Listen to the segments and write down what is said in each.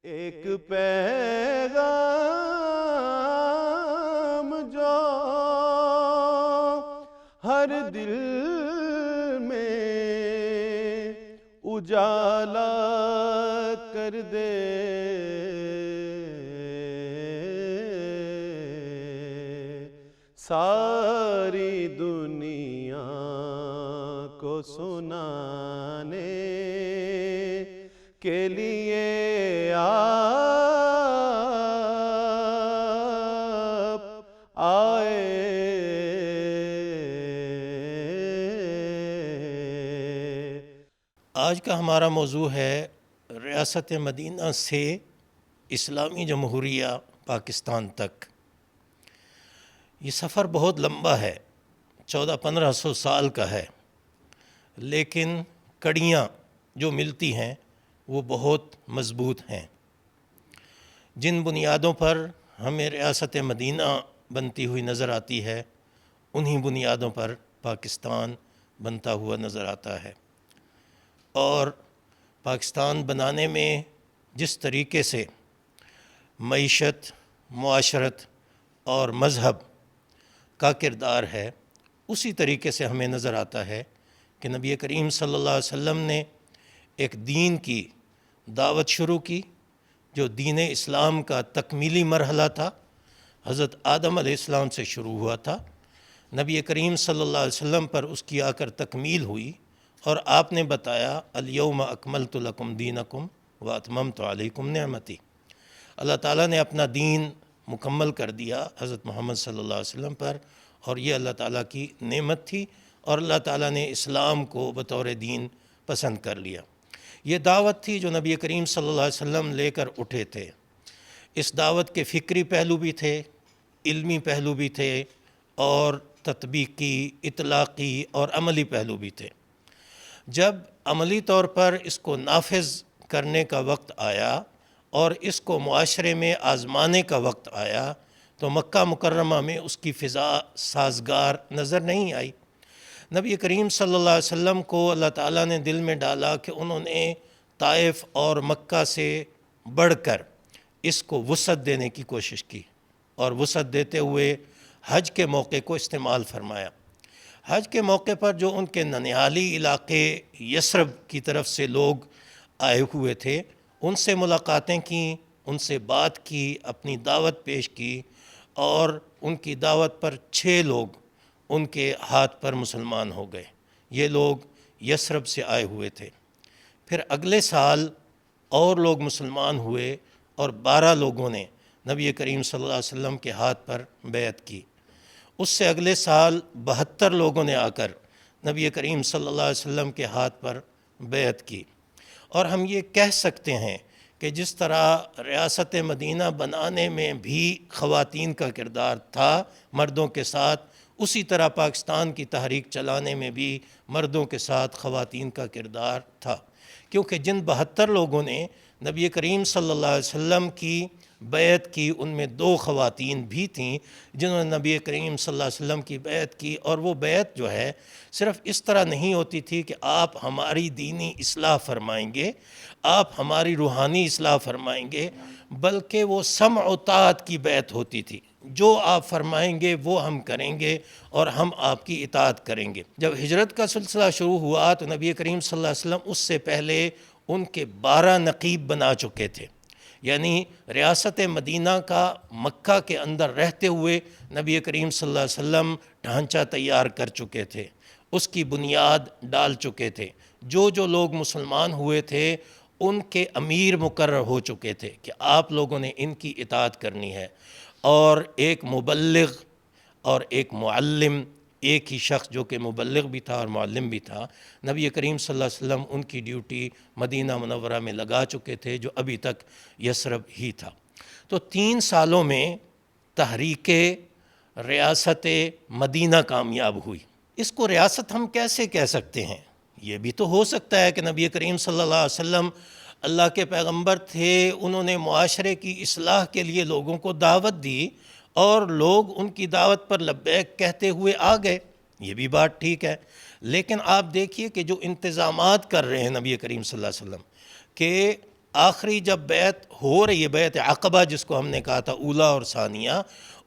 ایک پیغام جو ہر دل میں اجالا کر دے، ساری دنیا کو سنانے کے لیے آپ آئے۔ آج کا ہمارا موضوع ہے ریاست مدینہ سے اسلامی جمہوریہ پاکستان تک۔ یہ سفر بہت لمبا ہے، 1400-1500 سال کا ہے، لیکن کڑیاں جو ملتی ہیں وہ بہت مضبوط ہیں۔ جن بنیادوں پر ہمیں ریاست مدینہ بنتی ہوئی نظر آتی ہے، انہی بنیادوں پر پاکستان بنتا ہوا نظر آتا ہے۔ اور پاکستان بنانے میں جس طریقے سے معیشت، معاشرت اور مذہب کا کردار ہے، اسی طریقے سے ہمیں نظر آتا ہے کہ نبی کریم صلی اللہ علیہ وسلم نے ایک دین کی دعوت شروع کی جو دین اسلام کا تکمیلی مرحلہ تھا، حضرت آدم علیہ السلام سے شروع ہوا تھا۔ نبی کریم صلی اللہ علیہ وسلم پر اس کی آ کر تکمیل ہوئی، اور آپ نے بتایا الیوم اکملت لکم دینکم واتممت علیکم نعمتی۔ اللہ تعالیٰ نے اپنا دین مکمل کر دیا حضرت محمد صلی اللہ علیہ وسلم پر، اور یہ اللہ تعالیٰ کی نعمت تھی، اور اللہ تعالیٰ نے اسلام کو بطور دین پسند کر لیا۔ یہ دعوت تھی جو نبی کریم صلی اللہ علیہ وسلم لے کر اٹھے تھے۔ اس دعوت کے فکری پہلو بھی تھے، علمی پہلو بھی تھے، اور تطبیقی، اطلاقی اور عملی پہلو بھی تھے۔ جب عملی طور پر اس کو نافذ کرنے کا وقت آیا اور اس کو معاشرے میں آزمانے کا وقت آیا، تو مکہ مکرمہ میں اس کی فضا سازگار نظر نہیں آئی۔ نبی کریم صلی اللہ علیہ وسلم کو اللہ تعالیٰ نے دل میں ڈالا کہ انہوں نے طائف اور مکہ سے بڑھ کر اس کو وسعت دینے کی کوشش کی، اور وسعت دیتے ہوئے حج کے موقع کو استعمال فرمایا۔ حج کے موقع پر جو ان کے ننیالی علاقے یثرب کی طرف سے لوگ آئے ہوئے تھے، ان سے ملاقاتیں کیں، ان سے بات کی، اپنی دعوت پیش کی، اور ان کی دعوت پر 6 لوگ ان کے ہاتھ پر مسلمان ہو گئے۔ یہ لوگ یثرب سے آئے ہوئے تھے۔ پھر اگلے سال اور لوگ مسلمان ہوئے، اور 12 لوگوں نے نبی کریم صلی اللہ علیہ وسلم کے ہاتھ پر بیعت کی۔ اس سے اگلے سال 72 لوگوں نے آ کر نبی کریم صلی اللہ علیہ وسلم کے ہاتھ پر بیعت کی۔ اور ہم یہ کہہ سکتے ہیں کہ جس طرح ریاست مدینہ بنانے میں بھی خواتین کا کردار تھا مردوں کے ساتھ، اسی طرح پاکستان کی تحریک چلانے میں بھی مردوں کے ساتھ خواتین کا کردار تھا، کیونکہ جن 72 لوگوں نے نبی کریم صلی اللہ علیہ وسلم کی بیعت کی، ان میں 2 خواتین بھی تھیں جنہوں نے نبی کریم صلی اللہ علیہ وسلم کی بیعت کی۔ اور وہ بیعت جو ہے صرف اس طرح نہیں ہوتی تھی کہ آپ ہماری دینی اصلاح فرمائیں گے، آپ ہماری روحانی اصلاح فرمائیں گے، بلکہ وہ سمع و طاعت کی بیعت ہوتی تھی۔ جو آپ فرمائیں گے وہ ہم کریں گے، اور ہم آپ کی اطاعت کریں گے۔ جب ہجرت کا سلسلہ شروع ہوا تو نبی کریم صلی اللہ علیہ وسلم اس سے پہلے ان کے 12 نقیب بنا چکے تھے، یعنی ریاست مدینہ کا مکہ کے اندر رہتے ہوئے نبی کریم صلی اللہ علیہ وسلم ڈھانچہ تیار کر چکے تھے، اس کی بنیاد ڈال چکے تھے۔ جو لوگ مسلمان ہوئے تھے ان کے امیر مقرر ہو چکے تھے کہ آپ لوگوں نے ان کی اطاعت کرنی ہے، اور ایک مبلغ اور ایک معلم، ایک ہی شخص جو کہ مبلغ بھی تھا اور معلم بھی تھا، نبی کریم صلی اللہ علیہ وسلم ان کی ڈیوٹی مدینہ منورہ میں لگا چکے تھے، جو ابھی تک یثرب ہی تھا۔ تو 3 سالوں میں تحریک ریاست مدینہ کامیاب ہوئی۔ اس کو ریاست ہم کیسے کہہ سکتے ہیں؟ یہ بھی تو ہو سکتا ہے کہ نبی کریم صلی اللہ علیہ وسلم اللہ کے پیغمبر تھے، انہوں نے معاشرے کی اصلاح کے لیے لوگوں کو دعوت دی، اور لوگ ان کی دعوت پر لبیک کہتے ہوئے آ گئے، یہ بھی بات ٹھیک ہے۔ لیکن آپ دیکھیے کہ جو انتظامات کر رہے ہیں نبی کریم صلی اللہ علیہ وسلم کہ آخری جب بیعت ہو رہی ہے، بیعت عقبہ جس کو ہم نے کہا تھا اولا اور ثانیہ،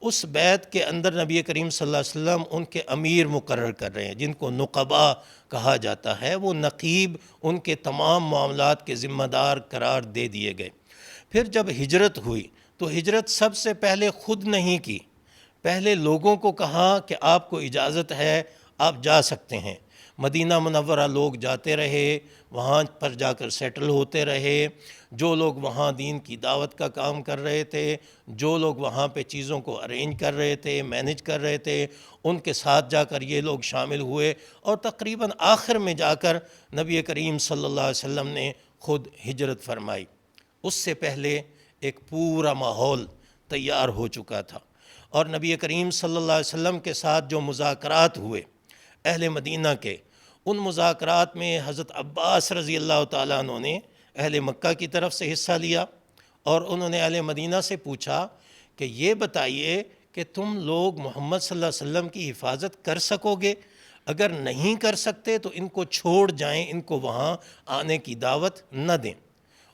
اس بیعت کے اندر نبی کریم صلی اللہ علیہ وسلم ان کے امیر مقرر کر رہے ہیں جن کو نقبا کہا جاتا ہے، وہ نقیب ان کے تمام معاملات کے ذمہ دار قرار دے دیے گئے۔ پھر جب ہجرت ہوئی تو ہجرت سب سے پہلے خود نہیں کی، پہلے لوگوں کو کہا کہ آپ کو اجازت ہے، آپ جا سکتے ہیں۔ مدینہ منورہ لوگ جاتے رہے، وہاں پر جا کر سیٹل ہوتے رہے، جو لوگ وہاں دین کی دعوت کا کام کر رہے تھے، جو لوگ وہاں پہ چیزوں کو ارینج کر رہے تھے، مینج کر رہے تھے، ان کے ساتھ جا کر یہ لوگ شامل ہوئے، اور تقریباً آخر میں جا کر نبی کریم صلی اللہ علیہ وسلم نے خود ہجرت فرمائی۔ اس سے پہلے ایک پورا ماحول تیار ہو چکا تھا، اور نبی کریم صلی اللہ علیہ وسلم کے ساتھ جو مذاکرات ہوئے اہل مدینہ کے، ان مذاکرات میں حضرت عباس رضی اللہ تعالیٰ عنہ نے اہل مکہ کی طرف سے حصہ لیا، اور انہوں نے اہل مدینہ سے پوچھا کہ یہ بتائیے کہ تم لوگ محمد صلی اللہ علیہ وسلم کی حفاظت کر سکو گے؟ اگر نہیں کر سکتے تو ان کو چھوڑ جائیں، ان کو وہاں آنے کی دعوت نہ دیں۔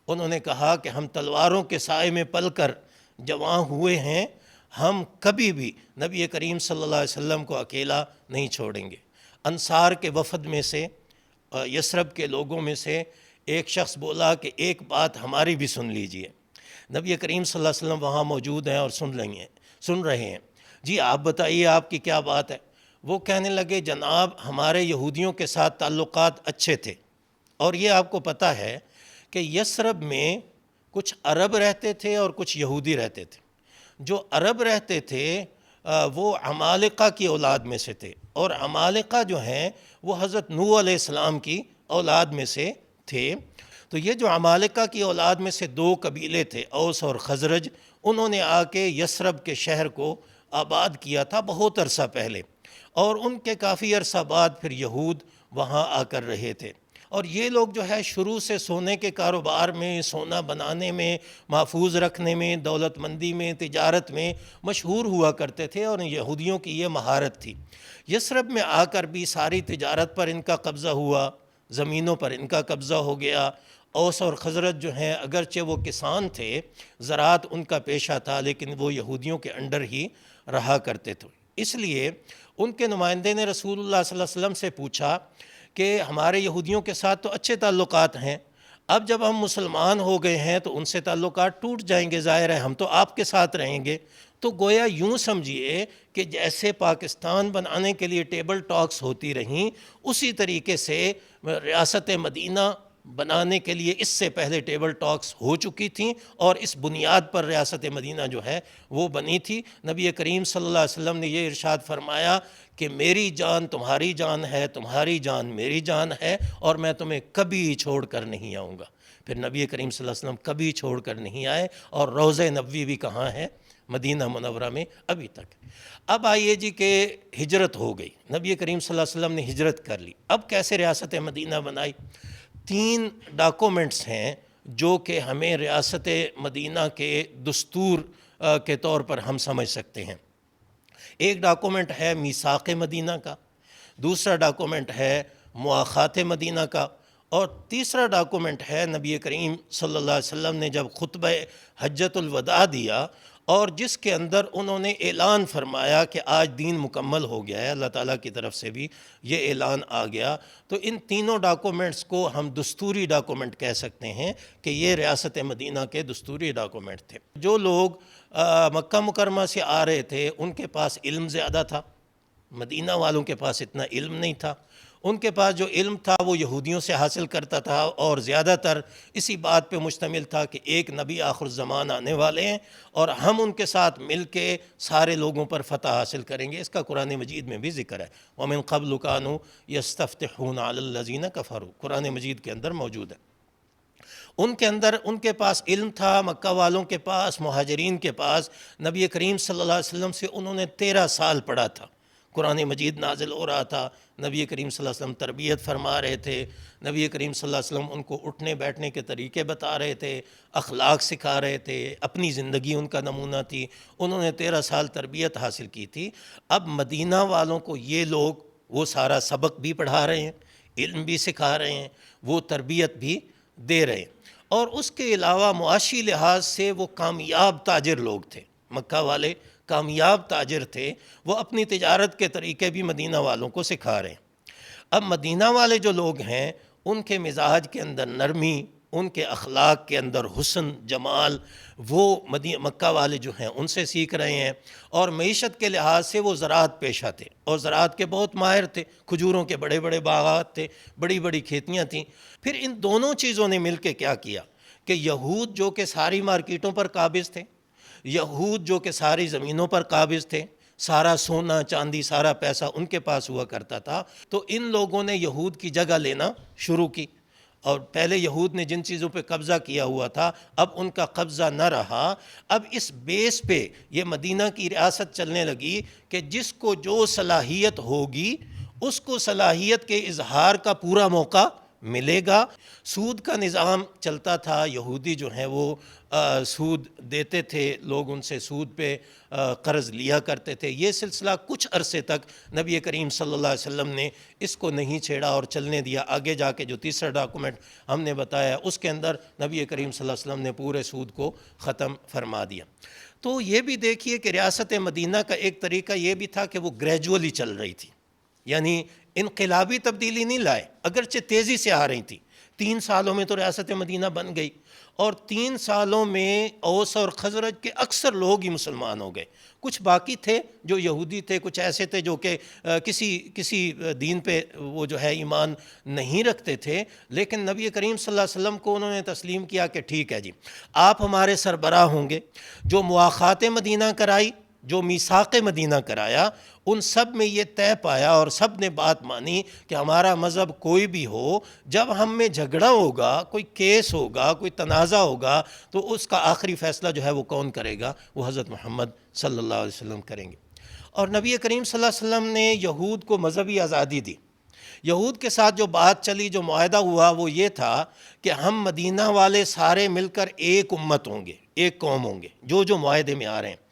انہوں نے کہا کہ ہم تلواروں کے سائے میں پل کر جوان ہوئے ہیں، ہم کبھی بھی نبی کریم صلی اللہ علیہ وسلم کو اکیلا نہیں چھوڑیں گے۔ انصار کے وفد میں سے، یثرب کے لوگوں میں سے ایک شخص بولا کہ ایک بات ہماری بھی سن لیجئے۔ نبی کریم صلی اللہ علیہ وسلم وہاں موجود ہیں اور سن رہے ہیں۔ جی آپ بتائیے آپ کی کیا بات ہے؟ وہ کہنے لگے جناب ہمارے یہودیوں کے ساتھ تعلقات اچھے تھے، اور یہ آپ کو پتہ ہے کہ یثرب میں کچھ عرب رہتے تھے اور کچھ یہودی رہتے تھے۔ جو عرب رہتے تھے وہ عمالقہ کی اولاد میں سے تھے، اور عمالقہ جو ہیں وہ حضرت نوح علیہ السلام کی اولاد میں سے تھے۔ تو یہ جو عمالقہ کی اولاد میں سے دو قبیلے تھے، اوس اور خزرج، انہوں نے آ کے یثرب کے شہر کو آباد کیا تھا بہت عرصہ پہلے، اور ان کے کافی عرصہ بعد پھر یہود وہاں آ کر رہے تھے۔ اور یہ لوگ جو ہے شروع سے سونے کے کاروبار میں، سونا بنانے میں، محفوظ رکھنے میں، دولت مندی میں، تجارت میں مشہور ہوا کرتے تھے، اور یہودیوں کی یہ مہارت تھی۔ یثرب میں آ کر بھی ساری تجارت پر ان کا قبضہ ہوا، زمینوں پر ان کا قبضہ ہو گیا۔ اوس اور خزرج جو ہیں اگرچہ وہ کسان تھے، زراعت ان کا پیشہ تھا، لیکن وہ یہودیوں کے انڈر ہی رہا کرتے تھے۔ اس لیے ان کے نمائندے نے رسول اللہ صلی اللہ علیہ وسلم سے پوچھا کہ ہمارے یہودیوں کے ساتھ تو اچھے تعلقات ہیں، اب جب ہم مسلمان ہو گئے ہیں تو ان سے تعلقات ٹوٹ جائیں گے، ظاہر ہے ہم تو آپ کے ساتھ رہیں گے۔ تو گویا یوں سمجھیے کہ جیسے پاکستان بنانے کے لیے ٹیبل ٹاکس ہوتی رہیں، اسی طریقے سے ریاست مدینہ بنانے کے لیے اس سے پہلے ٹیبل ٹاکس ہو چکی تھیں، اور اس بنیاد پر ریاست مدینہ جو ہے وہ بنی تھی۔ نبی کریم صلی اللہ علیہ وسلم نے یہ ارشاد فرمایا کہ میری جان تمہاری جان ہے، تمہاری جان میری جان ہے، اور میں تمہیں کبھی چھوڑ کر نہیں آؤں گا۔ پھر نبی کریم صلی اللہ علیہ وسلم کبھی چھوڑ کر نہیں آئے، اور روضہ نبوی بھی کہاں ہے؟ مدینہ منورہ میں ابھی تک۔ اب آئیے جی کہ ہجرت ہو گئی، نبی کریم صلی اللہ علیہ وسلم نے ہجرت کر لی، اب کیسے ریاست مدینہ بنائی؟ 3 ڈاکومنٹس ہیں جو کہ ہمیں ریاست مدینہ کے دستور کے طور پر ہم سمجھ سکتے ہیں۔ ایک ڈاکومنٹ ہے میثاق مدینہ کا، دوسرا ڈاکومنٹ ہے مواخات مدینہ کا، اور تیسرا ڈاکومنٹ ہے نبی کریم صلی اللہ علیہ وسلم نے جب خطبہ حجۃ الوداع دیا، اور جس کے اندر انہوں نے اعلان فرمایا کہ آج دین مکمل ہو گیا ہے، اللہ تعالیٰ کی طرف سے بھی یہ اعلان آ گیا۔ تو ان تینوں ڈاکومنٹس کو ہم دستوری ڈاکومنٹ کہہ سکتے ہیں کہ یہ ریاست مدینہ کے دستوری ڈاکومنٹ تھے۔ جو لوگ مکہ مکرمہ سے آ رہے تھے ان کے پاس علم زیادہ تھا، مدینہ والوں کے پاس اتنا علم نہیں تھا۔ ان کے پاس جو علم تھا وہ یہودیوں سے حاصل کرتا تھا، اور زیادہ تر اسی بات پہ مشتمل تھا کہ ایک نبی آخر الزمان آنے والے ہیں، اور ہم ان کے ساتھ مل کے سارے لوگوں پر فتح حاصل کریں گے۔ اس کا قرآن مجید میں بھی ذکر ہے، وَمِن قَبْلُ كَانُوا يَسْتَفْتِحُونَ عَلَى الَّذِينَ كَفَرُوا، قرآن مجید کے اندر موجود ہے۔ ان کے پاس علم تھا، مکہ والوں کے پاس، مہاجرین کے پاس۔ نبی کریم صلی اللہ علیہ وسلم سے انہوں نے 13 سال پڑھا تھا، قرآن مجید نازل ہو رہا تھا، نبی کریم صلی اللہ علیہ وسلم تربیت فرما رہے تھے، نبی کریم صلی اللہ علیہ وسلم ان کو اٹھنے بیٹھنے کے طریقے بتا رہے تھے، اخلاق سکھا رہے تھے، اپنی زندگی ان کا نمونہ تھی۔ انہوں نے 13 سال تربیت حاصل کی تھی۔ اب مدینہ والوں کو یہ لوگ وہ سارا سبق بھی پڑھا رہے ہیں، علم بھی سکھا رہے ہیں، وہ تربیت بھی دے رہے ہیں۔ اور اس کے علاوہ معاشی لحاظ سے وہ کامیاب تاجر لوگ تھے. مکہ والے کامیاب تاجر تھے، وہ اپنی تجارت کے طریقے بھی مدینہ والوں کو سکھا رہے ہیں. اب مدینہ والے جو لوگ ہیں ان کے مزاج کے اندر نرمی، ان کے اخلاق کے اندر حسن جمال، وہ مکہ والے جو ہیں ان سے سیکھ رہے ہیں. اور معیشت کے لحاظ سے وہ زراعت پیشہ تھے اور زراعت کے بہت ماہر تھے، کھجوروں کے بڑے بڑے باغات تھے، بڑی بڑی کھیتیاں تھیں. پھر ان دونوں چیزوں نے مل کے کیا کیا کہ یہود جو کہ ساری مارکیٹوں پر قابض تھے، یہود جو کہ ساری زمینوں پر قابض تھے، سارا سونا چاندی سارا پیسہ ان کے پاس ہوا کرتا تھا، تو ان لوگوں نے یہود کی جگہ لینا شروع کی. اور پہلے یہود نے جن چیزوں پہ قبضہ کیا ہوا تھا اب ان کا قبضہ نہ رہا. اب اس بیس پہ یہ مدینہ کی ریاست چلنے لگی کہ جس کو جو صلاحیت ہوگی اس کو صلاحیت کے اظہار کا پورا موقع ملے گا. سود کا نظام چلتا تھا، یہودی جو ہیں وہ سود دیتے تھے، لوگ ان سے سود پہ قرض لیا کرتے تھے. یہ سلسلہ کچھ عرصے تک نبی کریم صلی اللہ علیہ وسلم نے اس کو نہیں چھیڑا اور چلنے دیا. آگے جا کے جو تیسرا ڈاکومنٹ ہم نے بتایا اس کے اندر نبی کریم صلی اللہ علیہ وسلم نے پورے سود کو ختم فرما دیا. تو یہ بھی دیکھیے کہ ریاست مدینہ کا ایک طریقہ یہ بھی تھا کہ وہ گریجولی چل رہی تھی، یعنی انقلابی تبدیلی نہیں لائے، اگرچہ تیزی سے آ رہی تھی. 3 سالوں میں تو ریاست مدینہ بن گئی اور 3 سالوں میں اوس اور خزرج کے اکثر لوگ ہی مسلمان ہو گئے. کچھ باقی تھے جو یہودی تھے، کچھ ایسے تھے جو کہ کسی دین پہ وہ جو ہے ایمان نہیں رکھتے تھے، لیکن نبی کریم صلی اللہ علیہ وسلم کو انہوں نے تسلیم کیا کہ ٹھیک ہے جی آپ ہمارے سربراہ ہوں گے. جو مواخات مدینہ کرائی، جو میثاق مدینہ کرایا، ان سب میں یہ طے پایا اور سب نے بات مانی کہ ہمارا مذہب کوئی بھی ہو، جب ہم میں جھگڑا ہوگا، کوئی کیس ہوگا، کوئی تنازع ہوگا، تو اس کا آخری فیصلہ جو ہے وہ کون کرے گا؟ وہ حضرت محمد صلی اللہ علیہ وسلم کریں گے. اور نبی کریم صلی اللہ علیہ وسلم نے یہود کو مذہبی آزادی دی. یہود کے ساتھ جو بات چلی، جو معاہدہ ہوا، وہ یہ تھا کہ ہم مدینہ والے سارے مل کر ایک امت ہوں گے، ایک قوم ہوں گے، جو معاہدے میں آ رہے ہیں.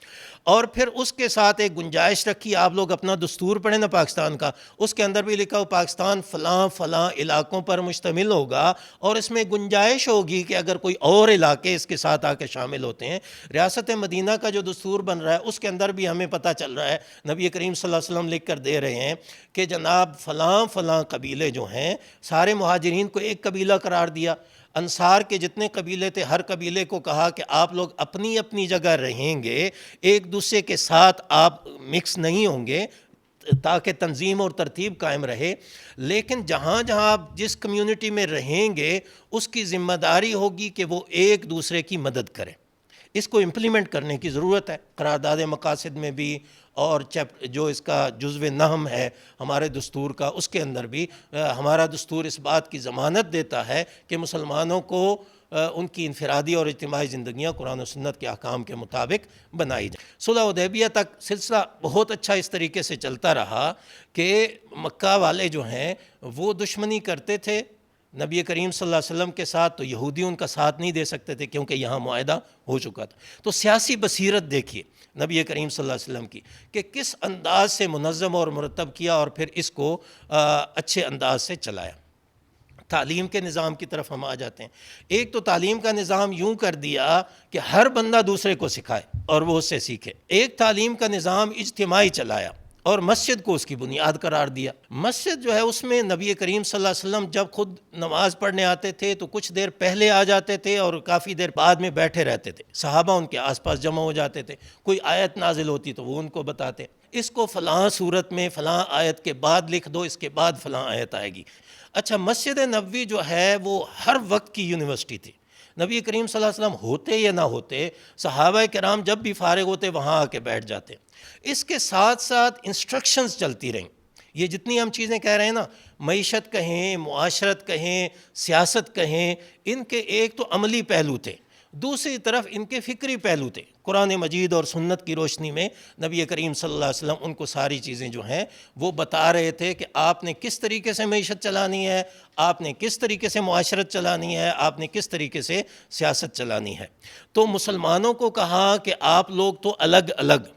اور پھر اس کے ساتھ ایک گنجائش رکھی، آپ لوگ اپنا دستور پڑھیں نا پاکستان کا، اس کے اندر بھی لکھا ہو پاکستان فلاں فلاں علاقوں پر مشتمل ہوگا، اور اس میں گنجائش ہوگی کہ اگر کوئی اور علاقے اس کے ساتھ آ کے شامل ہوتے ہیں. ریاست مدینہ کا جو دستور بن رہا ہے اس کے اندر بھی ہمیں پتہ چل رہا ہے، نبی کریم صلی اللہ علیہ وسلم لکھ کر دے رہے ہیں کہ جناب فلاں فلاں قبیلے جو ہیں، سارے مہاجرین کو ایک قبیلہ قرار دیا. انصار کے جتنے قبیلے تھے ہر قبیلے کو کہا کہ آپ لوگ اپنی اپنی جگہ رہیں گے، ایک دوسرے کے ساتھ آپ مکس نہیں ہوں گے تاکہ تنظیم اور ترتیب قائم رہے. لیکن جہاں جہاں آپ جس کمیونٹی میں رہیں گے اس کی ذمہ داری ہوگی کہ وہ ایک دوسرے کی مدد کرے. اس کو امپلیمنٹ کرنے کی ضرورت ہے قرارداد مقاصد میں بھی، اور جو اس کا جزو نہم ہے ہمارے دستور کا، اس کے اندر بھی ہمارا دستور اس بات کی ضمانت دیتا ہے کہ مسلمانوں کو ان کی انفرادی اور اجتماعی زندگیاں قرآن و سنت کے احکام کے مطابق بنائی جائیں. صلح حدیبیہ تک سلسلہ بہت اچھا اس طریقے سے چلتا رہا کہ مکہ والے جو ہیں وہ دشمنی کرتے تھے نبی کریم صلی اللہ علیہ وسلم کے ساتھ، تو یہودی ان کا ساتھ نہیں دے سکتے تھے کیونکہ یہاں معاہدہ ہو چکا تھا. تو سیاسی بصیرت دیکھیے نبی کریم صلی اللہ علیہ وسلم کی کہ کس انداز سے منظم اور مرتب کیا اور پھر اس کو اچھے انداز سے چلایا. تعلیم کے نظام کی طرف ہم آ جاتے ہیں. ایک تو تعلیم کا نظام یوں کر دیا کہ ہر بندہ دوسرے کو سکھائے اور وہ اس سے سیکھے. ایک تعلیم کا نظام اجتماعی چلایا اور مسجد کو اس کی بنیاد قرار دیا. مسجد جو ہے اس میں نبی کریم صلی اللہ علیہ وسلم جب خود نماز پڑھنے آتے تھے تو کچھ دیر پہلے آ جاتے تھے اور کافی دیر بعد میں بیٹھے رہتے تھے. صحابہ ان کے آس پاس جمع ہو جاتے تھے، کوئی آیت نازل ہوتی تو وہ ان کو بتاتے، اس کو فلاں صورت میں فلاں آیت کے بعد لکھ دو، اس کے بعد فلاں آیت آئے گی. اچھا، مسجد نبوی جو ہے وہ ہر وقت کی یونیورسٹی تھی. نبی کریم صلی اللہ علیہ وسلم ہوتے یا نہ ہوتے، صحابہ کرام جب بھی فارغ ہوتے وہاں آ کے بیٹھ جاتے. اس کے ساتھ ساتھ انسٹرکشنز چلتی رہیں. یہ جتنی ہم چیزیں کہہ رہے ہیں نا، معیشت کہیں، معاشرت کہیں، سیاست کہیں، ان کے ایک تو عملی پہلو تھے، دوسری طرف ان کے فکری پہلو تھے. قرآن مجید اور سنت کی روشنی میں نبی کریم صلی اللہ علیہ وسلم ان کو ساری چیزیں جو ہیں وہ بتا رہے تھے کہ آپ نے کس طریقے سے معیشت چلانی ہے، آپ نے کس طریقے سے معاشرت چلانی ہے، آپ نے کس طریقے سے سیاست چلانی ہے. تو مسلمانوں کو کہا کہ آپ لوگ تو الگ الگ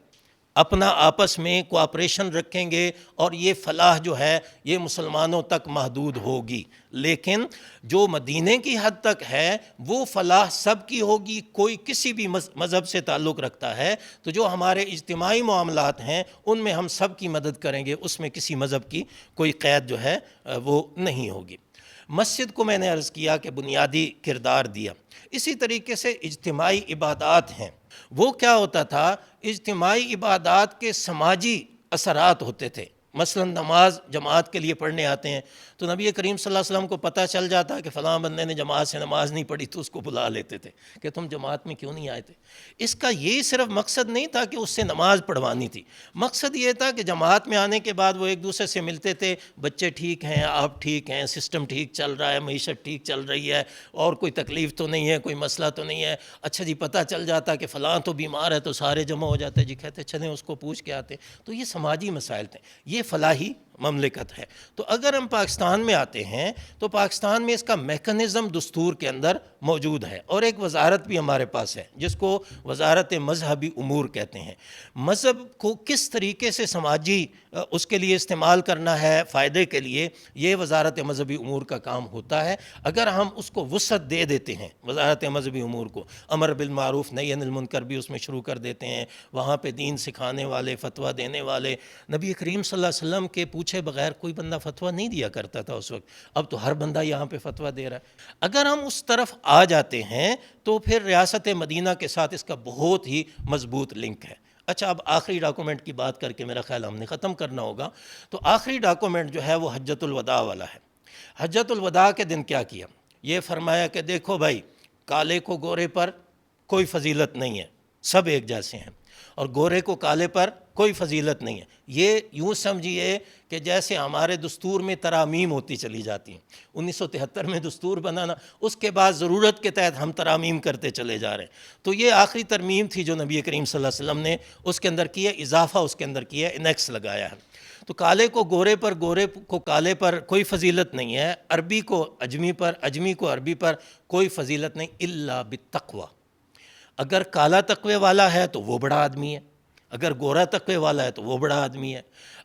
اپنا آپس میں کوآپریشن رکھیں گے اور یہ فلاح جو ہے یہ مسلمانوں تک محدود ہوگی. لیکن جو مدینے کی حد تک ہے وہ فلاح سب کی ہوگی. کوئی کسی بھی مذہب سے تعلق رکھتا ہے تو جو ہمارے اجتماعی معاملات ہیں ان میں ہم سب کی مدد کریں گے, اس میں کسی مذہب کی کوئی قید جو ہے وہ نہیں ہوگی. مسجد کو میں نے عرض کیا کہ بنیادی کردار دیا. اسی طریقے سے اجتماعی عبادات ہیں. وہ کیا ہوتا تھا, اجتماعی عبادات کے سماجی اثرات ہوتے تھے. مثلا نماز جماعت کے لیے پڑھنے آتے ہیں تو نبی کریم صلی اللہ علیہ وسلم کو پتہ چل جاتا کہ فلاں بندے نے جماعت سے نماز نہیں پڑھی تو اس کو بلا لیتے تھے کہ تم جماعت میں کیوں نہیں آئے تھے. اس کا یہ صرف مقصد نہیں تھا کہ اس سے نماز پڑھوانی تھی, مقصد یہ تھا کہ جماعت میں آنے کے بعد وہ ایک دوسرے سے ملتے تھے, بچے ٹھیک ہیں, آپ ٹھیک ہیں, سسٹم ٹھیک چل رہا ہے, معیشت ٹھیک چل رہی ہے, اور کوئی تکلیف تو نہیں ہے, کوئی مسئلہ تو نہیں ہے. اچھا جی پتہ چل جاتا کہ فلاں تو بیمار ہے تو سارے جمع ہو جاتے, جی کہتے چلیں اس کو پوچھ کے آتے. تو یہ سماجی مسائل تھے, یہ فلاحی مملکت ہے. تو اگر ہم پاکستان میں آتے ہیں تو پاکستان میں اس کا میکنزم دستور کے اندر موجود ہے, اور ایک وزارت بھی ہمارے پاس ہے جس کو وزارت مذہبی امور کہتے ہیں. مذہب کو کس طریقے سے سماجی اس کے لیے استعمال کرنا ہے فائدے کے لیے, یہ وزارت مذہبی امور کا کام ہوتا ہے. اگر ہم اس کو وسعت دے دیتے ہیں وزارت مذہبی امور کو, امر بالمعروف نہی عن المنکر بھی اس میں شروع کر دیتے ہیں, وہاں پہ دین سکھانے والے, فتویٰ دینے والے. نبی کریم صلی اللہ علیہ وسلم کے پوچھے بغیر کوئی بندہ فتویٰ نہیں دیا کرتا تھا اس وقت, اب تو ہر بندہ یہاں پہ فتویٰ دے رہا ہے. اگر ہم اس طرف آ جاتے ہیں تو پھر ریاست مدینہ کے ساتھ اس کا بہت ہی مضبوط لنک ہے. اچھا اب آخری ڈاکومنٹ کی بات کر کے میرا خیال ہم نے ختم کرنا ہوگا. تو آخری ڈاکومنٹ جو ہے وہ حجۃ الوداع والا ہے. حجۃ الوداع کے دن کیا کیا, یہ فرمایا کہ دیکھو بھائی, کالے کو گورے پر کوئی فضیلت نہیں ہے, سب ایک جیسے ہیں, اور گورے کو کالے پر کوئی فضیلت نہیں ہے. یہ یوں سمجھیے کہ جیسے ہمارے دستور میں ترامیم ہوتی چلی جاتی ہیں. 1973 میں دستور بنانا, اس کے بعد ضرورت کے تحت ہم ترامیم کرتے چلے جا رہے ہیں. تو یہ آخری ترمیم تھی جو نبی کریم صلی اللہ علیہ وسلم نے اس کے اندر کیا, اضافہ اس کے اندر کیا, انیکس لگایا ہے. تو کالے کو گورے پر, گورے کو کالے پر کوئی فضیلت نہیں ہے, عربی کو اجمی پر, اجمی کو عربی پر کوئی فضیلت نہیں, الا بالتقوی. اگر کالا تقوی والا ہے تو وہ بڑا آدمی ہے, اگر گورا تقوی والا ہے تو وہ بڑا آدمی ہے,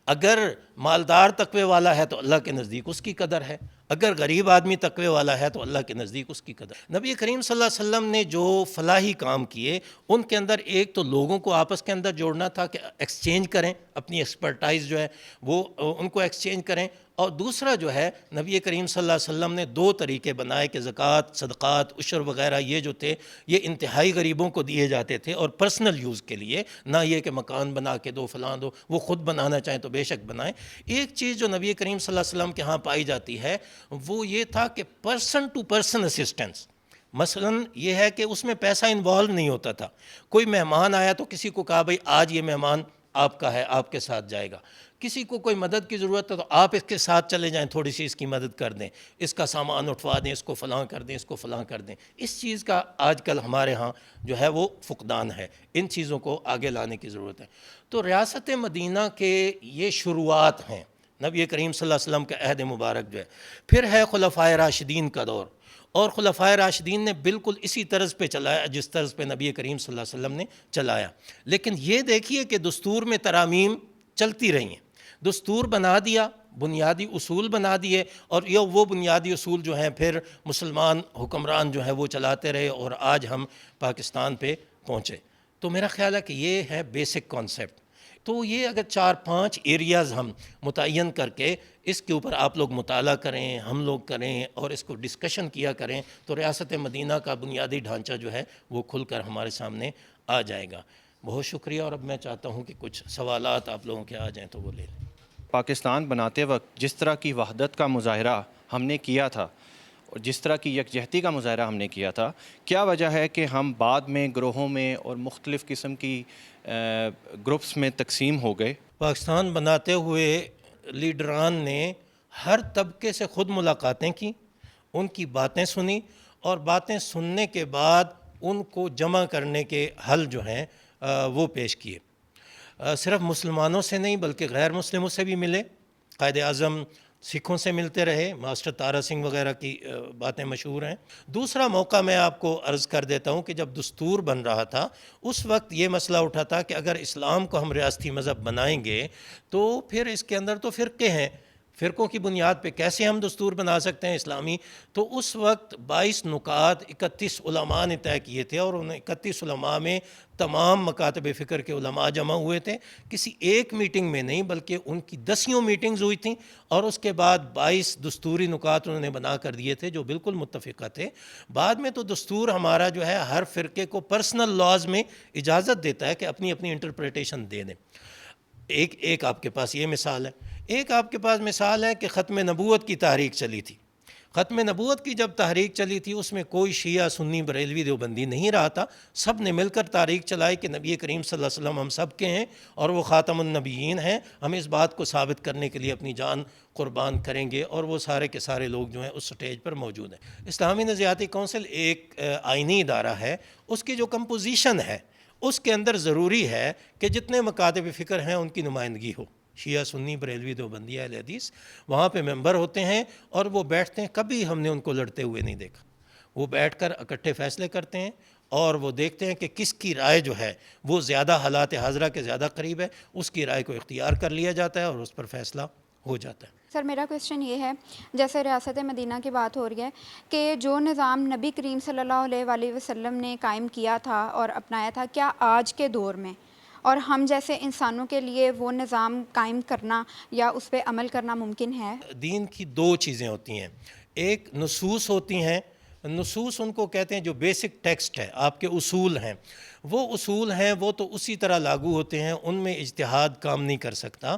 اگر مالدار تقوی والا ہے تو اللہ کے نزدیک اس کی قدر ہے, اگر غریب آدمی تقوی والا ہے تو اللہ کے نزدیک اس کی قدر. نبی کریم صلی اللہ علیہ وسلم نے جو فلاحی کام کیے ان کے اندر ایک تو لوگوں کو آپس کے اندر جوڑنا تھا کہ ایکسچینج کریں, اپنی ایکسپرٹائز جو ہے وہ ان کو ایکسچینج کریں, اور دوسرا جو ہے نبی کریم صلی اللہ علیہ وسلم نے دو طریقے بنائے کہ زکوٰۃ, صدقات, عشر وغیرہ یہ جو تھے یہ انتہائی غریبوں کو دیے جاتے تھے اور پرسنل یوز کے لیے, نہ یہ کہ مکان بنا کے دو, فلاں دو, وہ خود بنانا چاہیں تو بے شک بنائیں. ایک چیز جو نبی کریم صلی اللہ علیہ وسلم کے ہاں پائی جاتی ہے وہ یہ تھا کہ پرسن ٹو پرسن اسسٹنس. مثلا یہ ہے کہ اس میں پیسہ انوالو نہیں ہوتا تھا. کوئی مہمان آیا تو کسی کو کہا بھائی آج یہ مہمان آپ کا ہے, آپ کے ساتھ جائے گا. کسی کو کوئی مدد کی ضرورت ہے تو آپ اس کے ساتھ چلے جائیں, تھوڑی سی اس کی مدد کر دیں, اس کا سامان اٹھوا دیں, اس کو فلاں کر دیں, اس کو فلاں کر دیں. اس چیز کا آج کل ہمارے ہاں جو ہے وہ فقدان ہے. ان چیزوں کو آگے لانے کی ضرورت ہے. تو ریاست مدینہ کے یہ شروعات ہیں نبی کریم صلی اللہ علیہ وسلم کا عہد مبارک جو ہے. پھر ہے خلفائے راشدین کا دور, اور خلفائے راشدین نے بالکل اسی طرز پہ چلایا جس طرز پہ نبی کریم صلی اللہ علیہ وسلم نے چلایا. لیکن یہ دیکھیے کہ دستور میں ترامیم چلتی رہی ہیں. دستور بنا دیا, بنیادی اصول بنا دیے, اور یہ وہ بنیادی اصول جو ہیں پھر مسلمان حکمران جو ہیں وہ چلاتے رہے, اور آج ہم پاکستان پہ پہنچے. تو میرا خیال ہے کہ یہ ہے بیسک کانسیپٹ. تو یہ اگر 4-5 ایریاز ہم متعین کر کے اس کے اوپر آپ لوگ مطالعہ کریں, ہم لوگ کریں, اور اس کو ڈسکشن کیا کریں, تو ریاست مدینہ کا بنیادی ڈھانچہ جو ہے وہ کھل کر ہمارے سامنے آ جائے گا. بہت شکریہ, اور اب میں چاہتا ہوں کہ کچھ سوالات آپ لوگوں کے آ جائیں تو وہ لے لیں. پاکستان بناتے وقت جس طرح کی وحدت کا مظاہرہ ہم نے کیا تھا اور جس طرح کی یکجہتی کا مظاہرہ ہم نے کیا تھا, کیا وجہ ہے کہ ہم بعد میں گروہوں میں اور مختلف قسم کی گروپس میں تقسیم ہو گئے؟ پاکستان بناتے ہوئے لیڈران نے ہر طبقے سے خود ملاقاتیں کی, ان کی باتیں سنی, اور باتیں سننے کے بعد ان کو جمع کرنے کے حل جو ہیں وہ پیش کیے. صرف مسلمانوں سے نہیں بلکہ غیر مسلموں سے بھی ملے. قائد اعظم سکھوں سے ملتے رہے، ماسٹر تارا سنگھ وغیرہ کی باتیں مشہور ہیں۔ دوسرا موقع میں آپ کو عرض کر دیتا ہوں کہ جب دستور بن رہا تھا اس وقت یہ مسئلہ اٹھا تھا کہ اگر اسلام کو ہم ریاستی مذہب بنائیں گے تو پھر اس کے اندر تو فرقے ہیں، فرقوں کی بنیاد پہ کیسے ہم دستور بنا سکتے ہیں اسلامی؟ تو اس وقت 22 نکات 31 علماء نے طے کیے تھے، اور ان 31 علماء میں تمام مکاتب فکر کے علماء جمع ہوئے تھے، کسی ایک میٹنگ میں نہیں بلکہ ان کی 10 میٹنگز ہوئی تھیں، اور اس کے بعد 22 دستوری نکات انہوں نے بنا کر دیے تھے جو بالکل متفقہ تھے۔ بعد میں تو دستور ہمارا جو ہے ہر فرقے کو پرسنل لاز میں اجازت دیتا ہے کہ اپنی اپنی انٹرپریٹیشن دے دیں۔ ایک آپ کے پاس یہ مثال ہے، ایک آپ کے پاس مثال ہے کہ ختم نبوت کی تحریک چلی تھی۔ ختم نبوت کی جب تحریک چلی تھی اس میں کوئی شیعہ سنی بریلوی دیوبندی نہیں رہا تھا، سب نے مل کر تحریک چلائی کہ نبی کریم صلی اللہ علیہ وسلم ہم سب کے ہیں اور وہ خاتم النبیین ہیں، ہم اس بات کو ثابت کرنے کے لیے اپنی جان قربان کریں گے، اور وہ سارے کے سارے لوگ جو ہیں اس سٹیج پر موجود ہیں۔ اسلامی نظریاتی کونسل ایک آئینی ادارہ ہے، اس کی جو کمپوزیشن ہے اس کے اندر ضروری ہے کہ جتنے مکاتب فکر ہیں ان کی نمائندگی ہو، شیعہ سنی بریلوی دیوبندی اہل حدیث وہاں پہ ممبر ہوتے ہیں، اور وہ بیٹھتے ہیں، کبھی ہم نے ان کو لڑتے ہوئے نہیں دیکھا، وہ بیٹھ کر اکٹھے فیصلے کرتے ہیں، اور وہ دیکھتے ہیں کہ کس کی رائے جو ہے وہ زیادہ حالات حاضرہ کے زیادہ قریب ہے، اس کی رائے کو اختیار کر لیا جاتا ہے اور اس پر فیصلہ ہو جاتا ہے۔ سر میرا کویشچن یہ ہے، جیسے ریاست مدینہ کی بات ہو رہی ہے کہ جو نظام نبی کریم صلی اللہ علیہ وآلہ وسلم نے قائم کیا تھا اور اپنایا تھا، کیا آج کے دور میں اور ہم جیسے انسانوں کے لیے وہ نظام قائم کرنا یا اس پہ عمل کرنا ممکن ہے؟ دین کی دو چیزیں ہوتی ہیں، ایک نصوص ہوتی ہیں، نصوص ان کو کہتے ہیں جو بیسک ٹیکسٹ ہے، آپ کے اصول ہیں، وہ اصول ہیں وہ تو اسی طرح لاگو ہوتے ہیں، ان میں اجتہاد کام نہیں کر سکتا،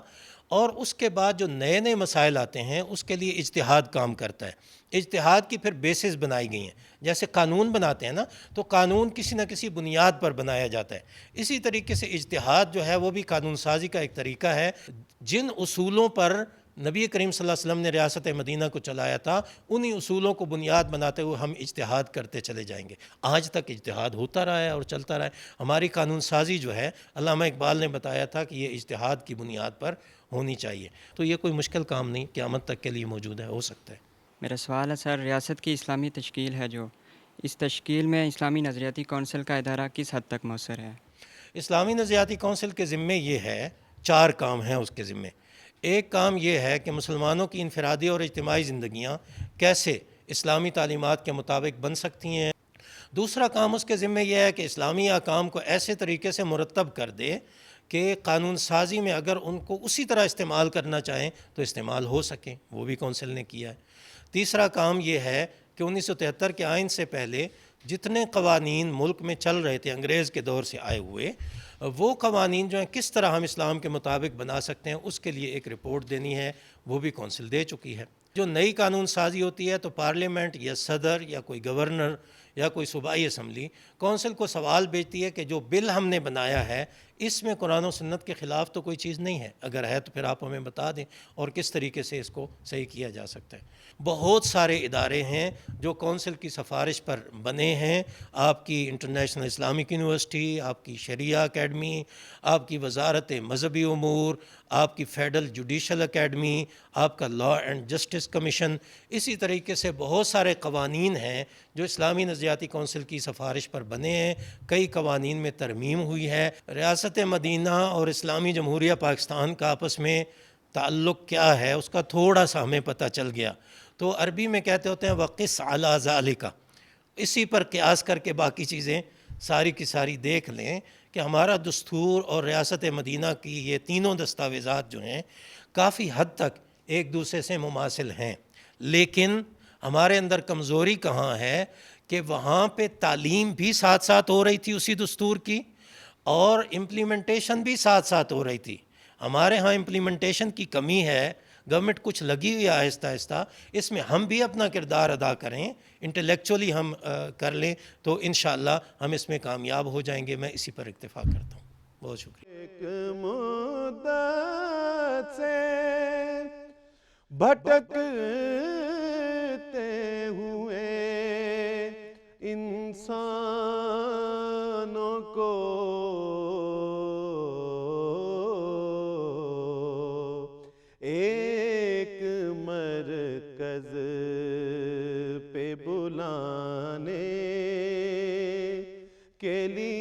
اور اس کے بعد جو نئے نئے مسائل آتے ہیں اس کے لیے اجتہاد کام کرتا ہے۔ اجتہاد کی پھر بیسز بنائی گئی ہیں، جیسے قانون بناتے ہیں نا، تو قانون کسی نہ کسی بنیاد پر بنایا جاتا ہے، اسی طریقے سے اجتہاد جو ہے وہ بھی قانون سازی کا ایک طریقہ ہے۔ جن اصولوں پر نبی کریم صلی اللہ علیہ وسلم نے ریاست مدینہ کو چلایا تھا، انہی اصولوں کو بنیاد بناتے ہوئے ہم اجتہاد کرتے چلے جائیں گے۔ آج تک اجتہاد ہوتا رہا ہے اور چلتا رہا ہے۔ ہماری قانون سازی جو ہے، علامہ اقبال نے بتایا تھا کہ یہ اجتہاد کی بنیاد پر ہونی چاہیے، تو یہ کوئی مشکل کام نہیں، قیامت تک کے لیے موجود ہے، ہو سکتا ہے۔ میرا سوال ہے سر، ریاست کی اسلامی تشکیل ہے جو، اس تشکیل میں اسلامی نظریاتی کونسل کا ادارہ کس حد تک مؤثر ہے؟ اسلامی نظریاتی کونسل کے ذمے یہ ہے، 4 کام ہیں اس کے ذمے۔ ایک کام یہ ہے کہ مسلمانوں کی انفرادی اور اجتماعی زندگیاں کیسے اسلامی تعلیمات کے مطابق بن سکتی ہیں۔ دوسرا کام اس کے ذمے یہ ہے کہ اسلامی احکام کو ایسے طریقے سے مرتب کر دے کہ قانون سازی میں اگر ان کو اسی طرح استعمال کرنا چاہیں تو استعمال ہو سکیں، وہ بھی کونسل نے کیا ہے۔ تیسرا کام یہ ہے کہ 1973 کے آئین سے پہلے جتنے قوانین ملک میں چل رہے تھے انگریز کے دور سے آئے ہوئے، وہ قوانین جو ہیں کس طرح ہم اسلام کے مطابق بنا سکتے ہیں، اس کے لیے ایک رپورٹ دینی ہے، وہ بھی کونسل دے چکی ہے۔ جو نئی قانون سازی ہوتی ہے تو پارلیمنٹ یا صدر یا کوئی گورنر یا کوئی صوبائی اسمبلی کونسل کو سوال بھیجتی ہے کہ جو بل ہم نے بنایا ہے اس میں قرآن و سنت کے خلاف تو کوئی چیز نہیں ہے، اگر ہے تو پھر آپ ہمیں بتا دیں اور کس طریقے سے اس کو صحیح کیا جا سکتا ہے۔ بہت سارے ادارے ہیں جو کونسل کی سفارش پر بنے ہیں، آپ کی انٹرنیشنل اسلامک یونیورسٹی، آپ کی شریعہ اکیڈمی، آپ کی وزارت مذہبی امور، آپ کی فیڈرل جوڈیشل اکیڈمی، آپ کا لا اینڈ جسٹس کمیشن، اسی طریقے سے بہت سارے قوانین ہیں جو اسلامی نظریاتی کونسل کی سفارش پر بنے ہیں۔ کئی قوانین میں ترمیم ہوئی ہے۔ ریاست مدینہ اور اسلامی جمہوریہ پاکستان کا آپس میں تعلق کیا ہے اس کا تھوڑا سا ہمیں پتہ چل گیا، تو عربی میں کہتے ہوتے ہیں وقس علی ذالک، اسی پر قیاس کر کے باقی چیزیں ساری کی ساری دیکھ لیں کہ ہمارا دستور اور ریاست مدینہ کی یہ تینوں دستاویزات جو ہیں کافی حد تک ایک دوسرے سے مماثل ہیں، لیکن ہمارے اندر کمزوری کہاں ہے کہ وہاں پہ تعلیم بھی ساتھ ساتھ ہو رہی تھی اسی دستور کی، اور امپلیمنٹیشن بھی ساتھ ساتھ ہو رہی تھی۔ ہمارے ہاں امپلیمنٹیشن کی کمی ہے، گورنمنٹ کچھ لگی ہوئی ہے آہستہ آہستہ، اس میں ہم بھی اپنا کردار ادا کریں، انٹلیکچولی ہم کر لیں تو انشاءاللہ ہم اس میں کامیاب ہو جائیں گے۔ میں اسی پر اکتفا کرتا ہوں، بہت شکریہ۔ ایک مدت سے بھٹکتے ہوئے انسانوں کو ایک کے لیے